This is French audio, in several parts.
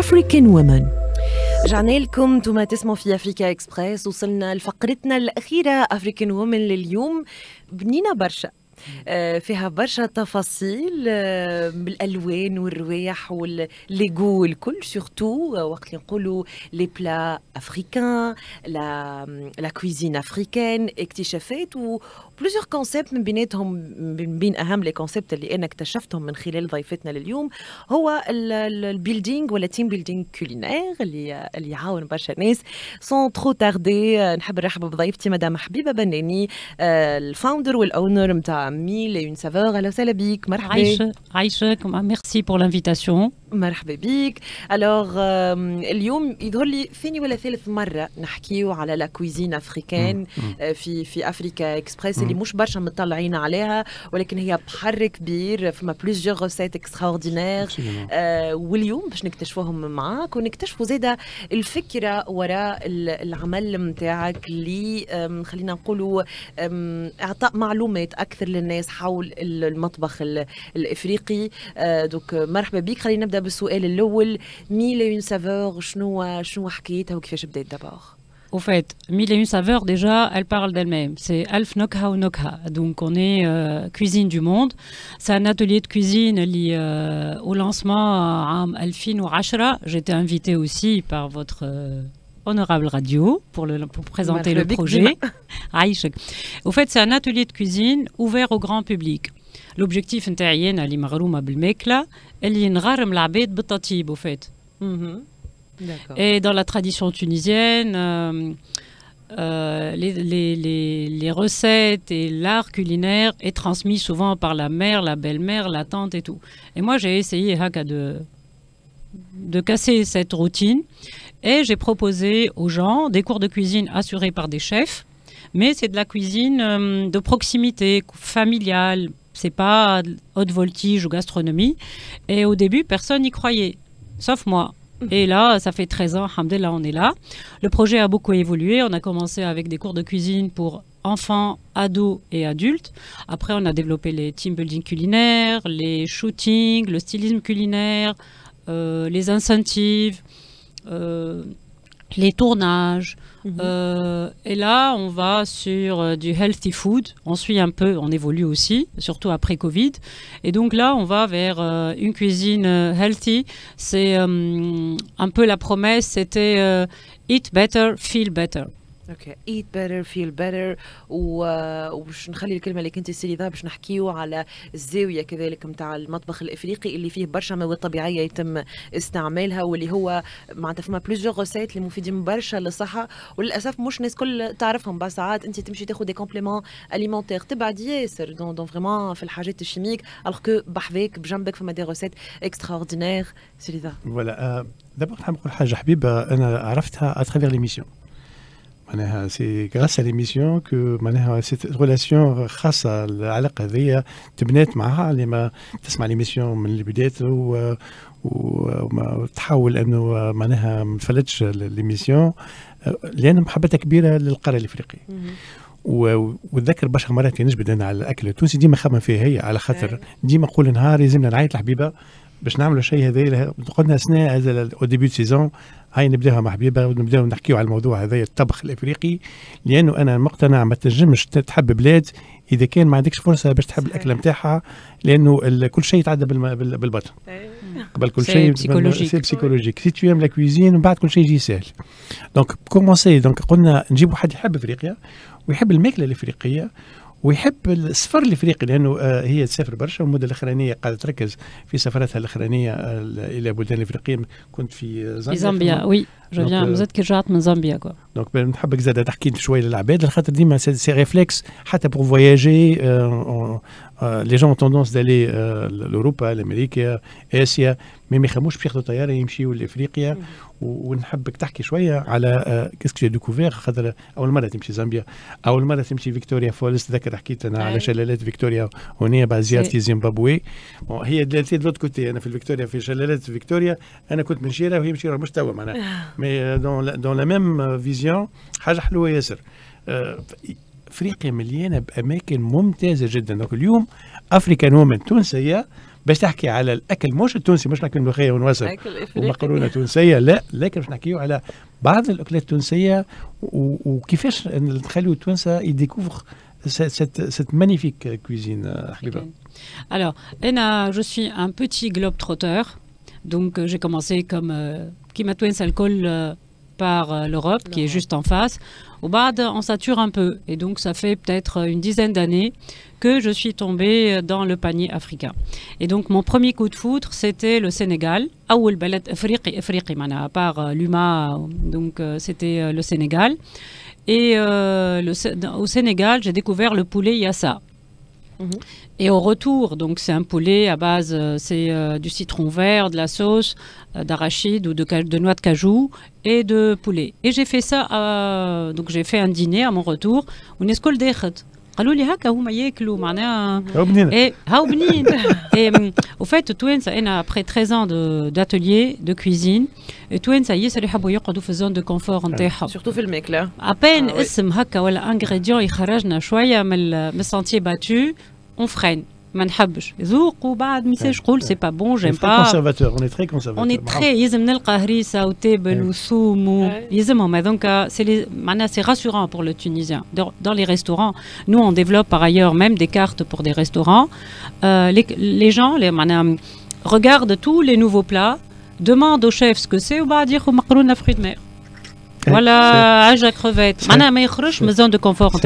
African Women. رجعنا لكم انتم تسمعوا في افريكا اكسبريس. وصلنا لفقرتنا الاخيره افريكان وومن لليوم. بنينا برشا فيها برشا تفاصيل بالالوان والروايح والليغو والكل سورتو وقت اللي نقولوا لي بلا افريكان لا كويزين افريكان اكتشافات وبلوزيغ كونسيبت من بيناتهم. من بين اهم لي كونسيبت اللي انا اكتشفتهم من خلال ضيفتنا لليوم هو البيلدينغ ولا تيم بيلدينغ كولينير اللي يعاون برشا ناس. سون ترو تاردي نحب نرحب بضيفتي مدام حبيبه بناني الفاوندر والاونر نتاع 1001 saveurs. اهلا وسهلا بيك. مرحبا. عايشك. ميرسي بور لانفيتاسيون. مرحبا بيك. الوغ اليوم يظهر لي ثاني ولا ثالث مره نحكيو على لا كويزين افريكان في افريكا اكسبريس اللي مش برشا مطلعين عليها ولكن هي بحر كبير فما بلوزيغ روسيت اكستراوردينير. واليوم باش نكتشفوهم معاك ونكتشفوا زاده الفكره وراء العمل نتاعك اللي خلينا نقولوا اعطاء معلومات اكثر للناس حول المطبخ الافريقي. دوك مرحبا بك. خلينا نبدا بالسؤال الاول. 1001 saveurs شنو حكايتها وكيفاش بدات دابور؟ Au fait, 1001 saveurs, déjà, elle parle d'elle-même. C'est Alf Nokha ou Nokha. Donc, on est cuisine du monde. C'est un atelier de cuisine au lancement en 2010. J'étais invitée aussi par votre honorable radio pour présenter le projet. Au fait, c'est un atelier de cuisine ouvert au grand public. L'objectif نتاعي اللي مغرومه بالماكله اللي نغرم العباد بالتطيب au fait. Et dans la tradition tunisienne, les recettes et l'art culinaire est transmis souvent par la mère, la belle-mère, la tante et tout. Et moi, j'ai essayé de casser cette routine et j'ai proposé aux gens des cours de cuisine assurés par des chefs, mais c'est de la cuisine de proximité, familiale. C'est pas haute voltige ou gastronomie. Et au début, personne n'y croyait, sauf moi. Et là, ça fait 13 ans, alhamdoulilah, on est là. Le projet a beaucoup évolué. On a commencé avec des cours de cuisine pour enfants, ados et adultes. Après, on a développé les team building culinaires, les shootings, le stylisme culinaire, les incentives, les tournages. Et là, on va sur du healthy food. On suit un peu, on évolue aussi, surtout après Covid. Et donc là, on va vers une cuisine healthy. C'est un peu la promesse, c'était eat better, feel better. اوكي eat better feel better. وباش نخلي الكلمه اللي كنت سيدها باش نحكيو على الزاويه كذلك نتاع المطبخ الافريقي اللي فيه برشا مواد طبيعيه يتم استعمالها واللي هو معناتها فما بلوزيغ روسيت اللي مفيدين برشا للصحه وللاسف مش ناس كل تعرفهم. بعض ساعات انت تمشي تاخذ دي كومبليمون اليمونتير تبعد ياسر دون فريمون في الحاجات الشيميك الوغ كو بحذاك بجنبك فما دي روسيت اكستراوردينير. سيدها فوالا دابا نحب نقول حاجه حبيبه انا عرفتها اترافير ليميسيون. معناها سي غراس ليميسيون كو معناها سي ريلاسيون خاصه العلاقه هذيا تبنات معها لما تسمع ليميسيون من البدايه وتحاول انه معناها ما تفلتش ليميسيون لان محبتها كبيره للقاره الافريقيه. وتذكر برشا مرات نجبد انا على الاكل التونسي ديما خمم فيها هي على خاطر ديما نقول نهار لازمنا نعيط الحبيبه باش نعملوا شيء هذا. قلنا اثناء هذا او ديبيو سيزون هاي نبداها مع حبيبه ونبداو نحكيو على الموضوع هذا الطبخ الافريقي لانه انا مقتنع ما تنجمش تحب بلاد اذا كان ما عندكش فرصه باش تحب الاكله نتاعها لانه كل شيء يتعدى بالبطن قبل كل شيء بسيكولوجيك. سي تو ام لا كويزين من بعد كل شيء يجي سهل. دونك كومونسي دونك قلنا نجيبوا حد يحب افريقيا ويحب الماكله الافريقيه ويحب السفر الافريقي لانه هي تسافر برشا والمده الاخرانيه قاعده تركز في سفراتها الاخرانيه الى بلدان الافريقيه. كنت في زامبيا. وي مازلت كي رجعت من زامبيا كوا. دونك نحبك زاده تحكي شويه للعباد خاطر ديما سي ريفلكس حتى بور فواياجي لي جون توندونس دالي لاوروبا لامريكا اسيا ما يخموش باش ياخذوا طياره يمشيوا لافريقيا. ونحبك تحكي شويه على كيسك جي ديكوفير خاطر اول مره تمشي زامبيا اول مره تمشي فيكتوريا فولز. تذكر حكيت انا على شلالات فيكتوريا هنا بعد زيارتي زيمبابوي. هي دلالتي دلوت كوتي انا في فيكتوريا في شلالات فيكتوريا انا كنت من شيره وهي مشيره مش توا معناها مي دون لا ميم فيزيون حاجه حلوه ياسر. افريقيا مليانه باماكن ممتازه جدا. دونك اليوم افريكان وومن تونسيه باش تحكي على الاكل مش التونسي، مش نحكي ملوخيه ونواسب ومقرونه تونسيه، لا، لكن باش نحكيو على بعض الاكلات التونسيه وكيفاش نخليو التوانسه يديكوفر cette magnifique cuisine, Habiba. Alors, je suis un petit globe-trotteur. Donc, j'ai commencé comme Kimatouens Alcool par l'Europe, qui est juste en face. Au Bad, on sature un peu. Et donc, ça fait peut-être une dizaine d'années que je suis tombée dans le panier africain. Et donc, mon premier coup de foudre, c'était le Sénégal. Aoul Balad Afriqi, à part l'UMA, donc c'était le Sénégal. Et au Sénégal, j'ai découvert le poulet Yassa. Et au retour, donc c'est un poulet à base, c'est du citron vert, de la sauce, d'arachide ou de noix de cajou et de poulet. Et j'ai fait ça, donc j'ai fait un dîner à mon retour. ونسكل داخت قالوا لي هكا هما ياكلوا معناها هاو بنين. Et au fait توانسة أنا après 13 ans d'atelier de cuisine, توانسة ياسر يحبوا يقعدوا في الزون دو كونفور نتاعهم. surtout في الماكلة. أبين اسم هكا ولا ingrédient يخرجنا شوية من السانتي باتو on freine. ما نحبش ذوق وبعد ميساج قول سي با بون جيم با. conservateur, on est très conservateur. On est très يلزم نلقى هريسة وتابل وثوم يلزمهم هذونك c'est معناها c'est rassurant pour le Tunisien. Dans les restaurants, nous on développe par ailleurs même des cartes pour des restaurants. Les gens معناها regardent tous les nouveaux plats, demandent au chef ce que c'est وبعد ياخذ مقرونة fruits de mer. Voilà, عجة crevette. معناها ما يخرجش من zone de confort.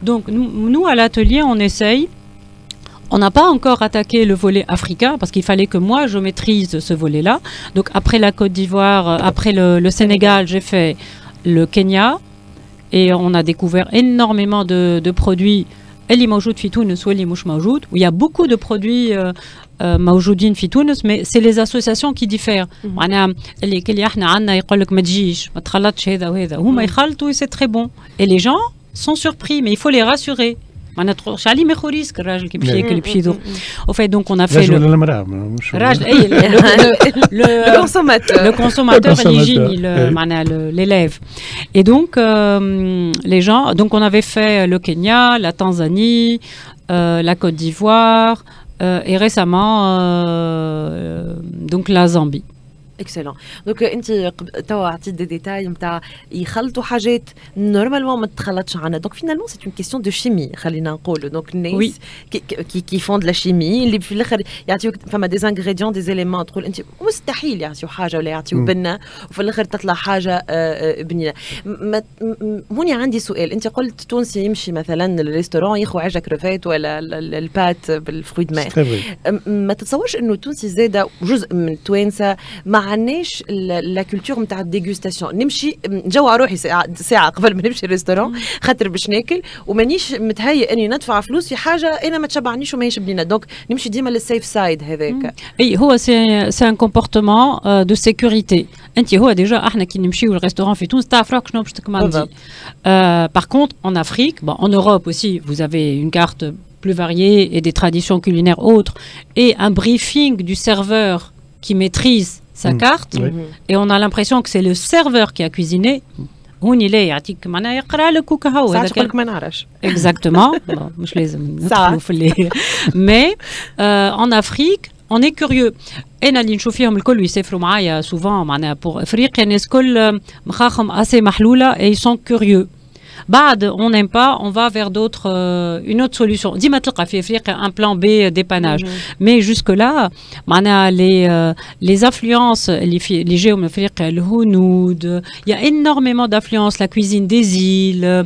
Donc nous à l'atelier on essaye. On n'a pas encore attaqué le volet africain parce qu'il fallait que moi je maîtrise ce volet-là. Donc après la Côte d'Ivoire, après le Sénégal, j'ai fait le Kenya et on a découvert énormément de produits. اللي موجود في تونس واللي مش موجود. Il y a beaucoup de produits موجودين في تونس, mais c'est les associations qui diffèrent. معناها اللي احنا عندنا يقول لك ما تجيش ما تخلطش هذا وهذا, هما يخلطوا et c'est très bon. Et les gens sont surpris, mais il faut les rassurer. ما نتروحش عليه ما ياخذ ريسك الراجل كي باش ياكل باش يذوق. Au fait donc on a fait le consommateur l'hygiène معناها l'élève. Et donc les gens, donc on avait fait le Kenya, la Tanzanie, la Côte d'Ivoire et récemment donc la Zambie. اكسلون. دونك انت توا عطيت دي ديتاي نتاع يخلطوا حاجات نورمالمون ما تخلطش عنها. دونك فينالمون سي اون كيستيون دو شيمي خلينا نقولوا. دونك الناس كي فون دو لا شيمي اللي في الاخر يعطيوك فما دي انغريديون دي زيليمون تقول انت مستحيل يعطيو حاجه ولا يعطيو بنه وفي الاخر تطلع حاجه بنينه. هوني عندي سؤال. انت قلت تونسي يمشي مثلا الريستورون ياخذ عجه كروفيت ولا البات بالفروي دو مير. ما تتصورش انه تونسي زاده جزء من التوانسه ما عندناش لا كولتور نتاع الديغوستاسيون. نمشي نجوع روحي ساعه قبل ما نمشي الريستورون خاطر باش ناكل ومانيش متهيئ اني ندفع فلوس في حاجه انا ما تشبعنيش وماهيش بنينه. دونك نمشي ديما للسيف سايد هذاك. اي هو سي ان كومبورتمون دو سيكوريتي. انت هو ديجا احنا كي نمشيو للريستورون في تونس تعرف روحك شنو باش تكماندي. Par contre en Afrique, en Europe aussi, vous avez une carte plus variée et des traditions culinaires autres et un briefing du serveur qui maîtrise sa carte, et on a l'impression que c'est le serveur qui a cuisiné. هوني لا يعطيك معناها يقرا لك وكهو هذاك بالك ما نعرفش exactement. مش لازم ندخلوا في اللي mais en Afrique on est curieux. انا اللي نشوف فيهم الكل يسافروا معايا souvent معناها pour افريقيا الناس كل مخاخهم assez محلوله et ils sont curieux. بعد on n'aime pas, on va vers d'autres une autre solution. ديما تلقى في افريقيا un plan B dépannage. Mais jusque là معناها les influences اللي جاوا من افريقيا الهنود, il y a énormément d'influences, la cuisine des îles,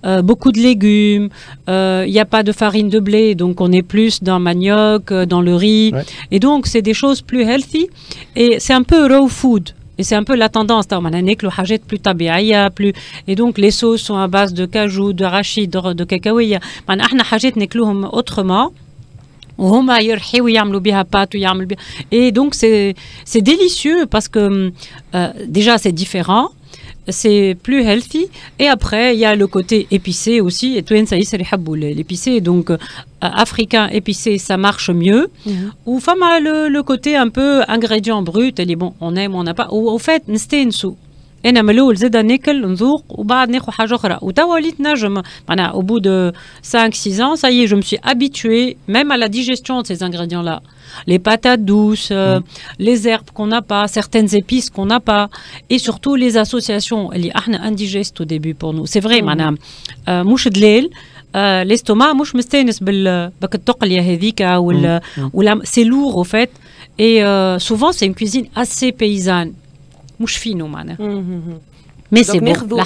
beaucoup de légumes, il y a pas de farine de blé, donc on est plus dans manioc, dans le riz, et donc c'est des choses plus healthy et c'est un peu raw food. Et c'est un peu la tendance, plus. Et donc les sauces sont à base de cajou, d'arachide, de cacahuètes. Autrement. Et donc c'est délicieux parce que déjà c'est différent. C'est plus healthy, et après il y a le côté épicé aussi, et tout ça l'épicé, donc africain épicé ça marche mieux. Ou le côté un peu ingrédient brut, elle est bon, on aime, on n'a pas, ou au fait nstensu انا من الاول زاد ناكل نذوق وبعد ناخذ حاجه اخرى وتوا وليت نجم معناها au bout de 5-6 ans ça y est je me suis habituée même à la digestion de ces ingrédients là les patates douces les herbes qu'on n'a pas certaines épices qu'on n'a pas et surtout les associations اللي احنا indigestes au début pour nous c'est vrai معناها مش دليل l'estomac مش مستانس بك التقليه هذيك ولا c'est lourd au fait et souvent c'est une cuisine assez paysanne مش فينو معناها مي سي ناخذوا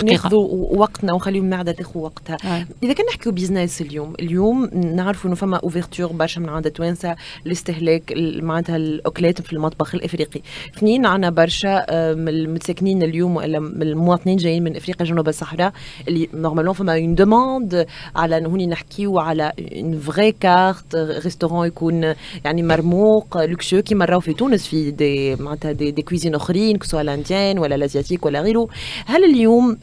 وقتنا ونخليو المعده تاخذ وقتها. اذا كنا نحكيو بيزنس اليوم نعرفوا انه فما اوفرتور برشا من عند التوانسه لاستهلاك معناتها الاكلات في المطبخ الافريقي. اثنين عندنا برشا من المتساكنين اليوم ولا من المواطنين جايين من افريقيا جنوب الصحراء اللي نورمالمون فما اون دوموند على هوني نحكيو على اون فري كارت ريستورون يكون يعني مرموق لوكسيو كيما راهو في تونس في دي معناتها دي كويزين اخرين كسوا الانديان ولا الازياتيك ولا غيره. هل اليوم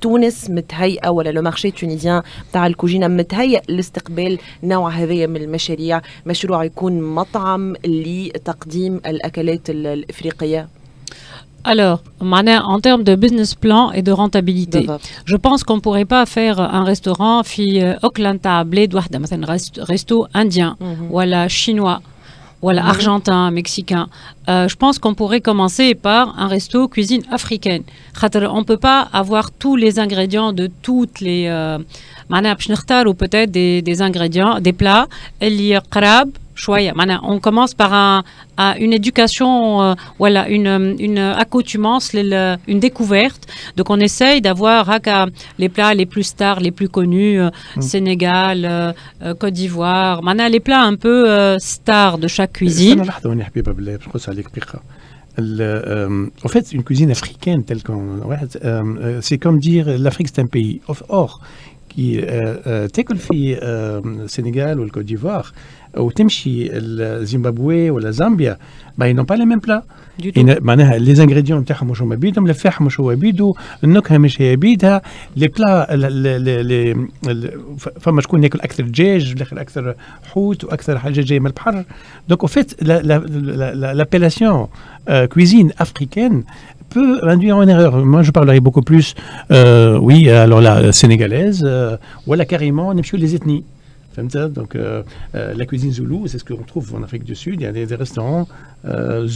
تونس متهيئه ولا لو مارشي تونيزيان تاع الكوجينه متهيئ لاستقبال نوع هذايا من المشاريع مشروع يكون مطعم لتقديم الاكلات الافريقيه؟ Alors, en termes de business plan et de rentabilité, je pense qu'on ne pourrait pas faire un restaurant Auckland tablé un resto indien ou chinois ou argentin, mexicain. Je pense qu'on pourrait commencer par un resto cuisine africaine. On ne peut pas avoir tous les ingrédients de toutes les... ou peut-être des ingrédients, des plats, on commence par une éducation, une accoutumance, une découverte. Donc on essaye d'avoir les plats les plus stars, les plus connus, Sénégal, Côte d'Ivoire, les plats un peu stars de chaque cuisine. En fait, une cuisine africaine telle qu'on... c'est comme dire l'Afrique c'est un pays. Or, qui تاكل في السنغال والكوت ديفوار وتمشي الزيمبابوي ولا زامبيا ils n'ont pas les mêmes plats. معناها les ingrédients نتاعهم مش هما بيدهم الفاح مش هو بيدو النكهه مش هي بيدها لي بلا فما شكون ياكل اكثر دجاج بالاخر اكثر حوت واكثر حاجه جايه من البحر. Donc au fait l'appellation cuisine africaine peut induire en erreur. Moi, je parlerai beaucoup plus, oui, alors la sénégalaise, ou là carrément, on est les ethnies. Donc, la cuisine zoulou, c'est ce qu'on trouve en Afrique du Sud. Il y a des restaurants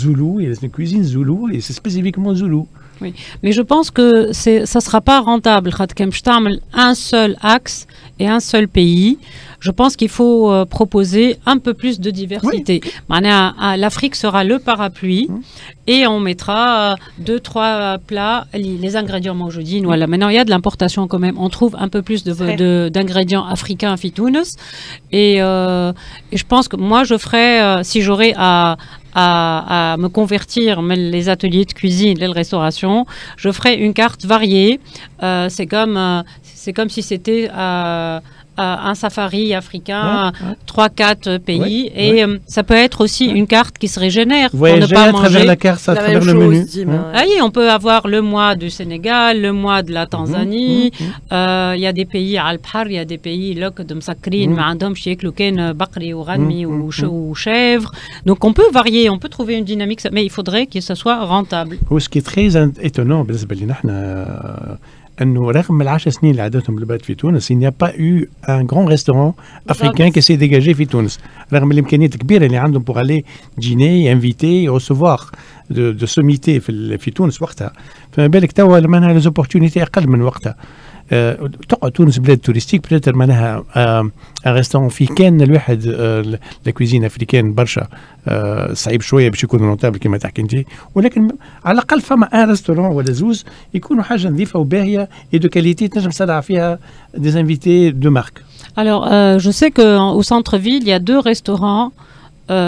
zoulou, il y a une cuisine zoulou, et c'est spécifiquement zoulou. Oui, mais je pense que ça ne sera pas rentable. Un seul axe et un seul pays. Je pense qu'il faut proposer un peu plus de diversité. Oui. L'Afrique sera le parapluie et on mettra 2-3 plats, les ingrédients maoujoudim. Voilà. Maintenant, il y a de l'importation quand même. On trouve un peu plus d'ingrédients africains à Fitounes. Et je pense que moi, je ferais, si j'aurais à me convertir les ateliers de cuisine, les restaurations, je ferais une carte variée. C'est comme si c'était un safari africain, 3-4 pays, et ça peut être aussi une carte qui se régénère pour ne pas manger. À travers la carte, à travers le menu. On peut avoir le mois du Sénégal, le mois de la Tanzanie. Il y a des pays à Al-Bahar, il y a des pays de Msakrin, Maandom, Chieklouken, Bakri ou Ranmi ou chèvre. Donc on peut varier, on peut trouver une dynamique, mais il faudrait que ça soit rentable. Ce qui est très étonnant, أنه رغم ال10 سنين اللي عدتهم بالبلد في تونس il n'y a pas eu un grand restaurant africain qui s'est dégagé في تونس رغم الإمكانيات الكبيرة اللي عندهم pour aller dîner, inviter, recevoir de sommité في تونس وقتها. فما بالك توا معناها les opportunités أقل من وقتها. تقعد تونس بلاد توريستيك بلاتر معناها ان ريستورون فيه كان الواحد لا كويزين افريكان برشا صعيب شويه باش يكون رونتابل كما تحكي انت ولكن على الاقل فما ان ريستورون ولا زوز يكونوا حاجه نظيفه وباهيه اي دو كاليتي تنجم تستدعى فيها دي انفيتي دو مارك. Alors je sais qu'au centre-ville il y a 2 restaurants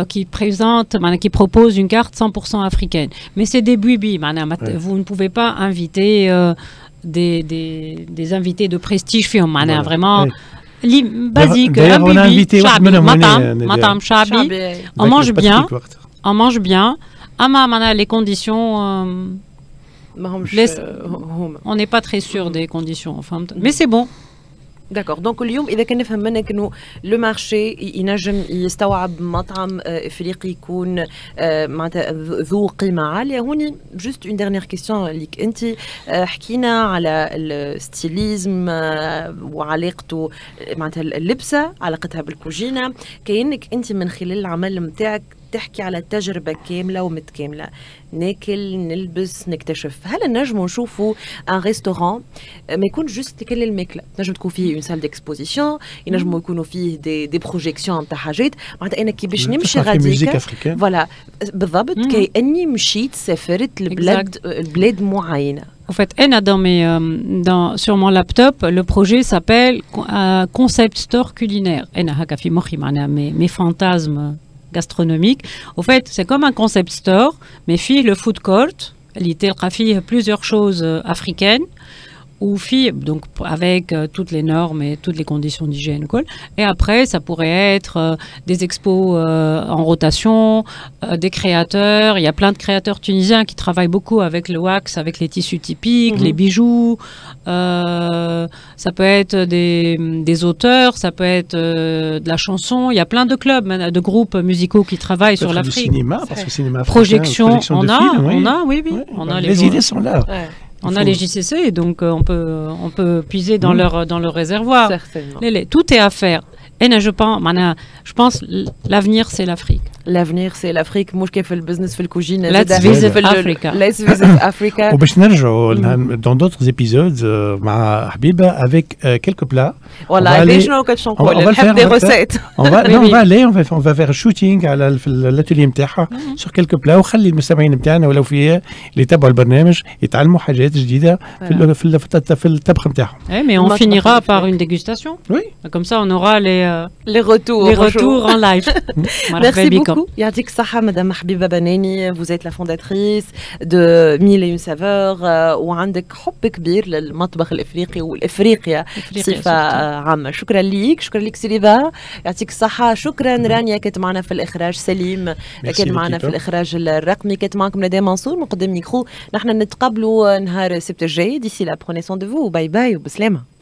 qui proposent une carte 100% africaine. Mais c'est des buibis. Vous ne pouvez pas inviter des invités de prestige. Voilà. Vraiment basique. On a invité Matam Chabi. On mange bien. Les conditions... on n'est pas très sûr des conditions. Mais c'est bon. داكور دونك اليوم اذا كان نفهم منك انه لو مارشي ينجم يستوعب مطعم افريقي يكون معناتها ذو قيمه عاليه. هوني جوست اون ديرنيير كيستيون ليك انت، حكينا على الستيليزم وعلاقته معناتها اللبسه علاقتها بالكوجينه، كأنك انت من خلال العمل نتاعك تحكي على تجربة كاملة ومتكاملة، ناكل نلبس نكتشف. هل نجموا نشوفوا ان ريستوران ما يكون جوست كل الماكلة، نجم تكون فيه اون سال ديكسبوزيسيون، ينجموا يكونوا فيه دي بروجيكسيون تاع حاجات، معناتها انا كي باش نمشي غاديكا فوالا بالضبط كأني مشيت سافرت لبلاد معينة. En fait, sur mon laptop, le projet s'appelle Concept Store culinaire. Mes fantasmes gastronomiques. Au fait, c'est comme un concept store, mais le food court. Il y a plusieurs choses africaines. Ou donc avec toutes les normes et toutes les conditions d'hygiène. Et après, ça pourrait être des expos en rotation, des créateurs. Il y a plein de créateurs tunisiens qui travaillent beaucoup avec le wax, avec les tissus typiques, les bijoux. Ça peut être des auteurs, ça peut être de la chanson. Il y a plein de clubs, de groupes musicaux qui travaillent sur l'Afrique. Cinéma, parce que cinéma africain, projection, on a, oui. On a les idées sont là. Ouais. On a les JCC, donc on peut puiser dans leur réservoir. Certainement. Tout est à faire. Et je pense l'avenir, c'est l'Afrique. L'avenir, c'est l'Afrique. مش كيف البزنس في الكوجين. Let's visit Africa. Let's visit Africa. وباش نرجعوا dans d'autres épisodes مع حبيبة avec quelques plats. والله ليش شنو كنت نقول نحب des recettes. on va faire shooting على الاتelier نتاعها sur quelques plats، وخلي المستمعين نتاعنا ولو فيه اللي يتابعوا البرنامج يتعلموا حاجات جديدة في الطبخ نتاعهم. Mais on finira par une dégustation. Oui. Comme ça, on aura les retours en live. Merci beaucoup. يعطيك الصحة مدام حبيبة بناني. Vous êtes la fondatrice de Mille et une saveurs وعندك حب كبير للمطبخ الإفريقي والإفريقيا بصفة عامة. شكرا ليك، شكرا لك سيليفا، يعطيك الصحة. شكرا رانيا كانت معنا في الإخراج، سليم كان معنا في الإخراج الرقمي، كانت معكم ندى منصور مقدم ميكرو. نحن نتقابلوا نهار السبت الجاي. d'ici là prenez soin de vous، باي باي وبسلامة.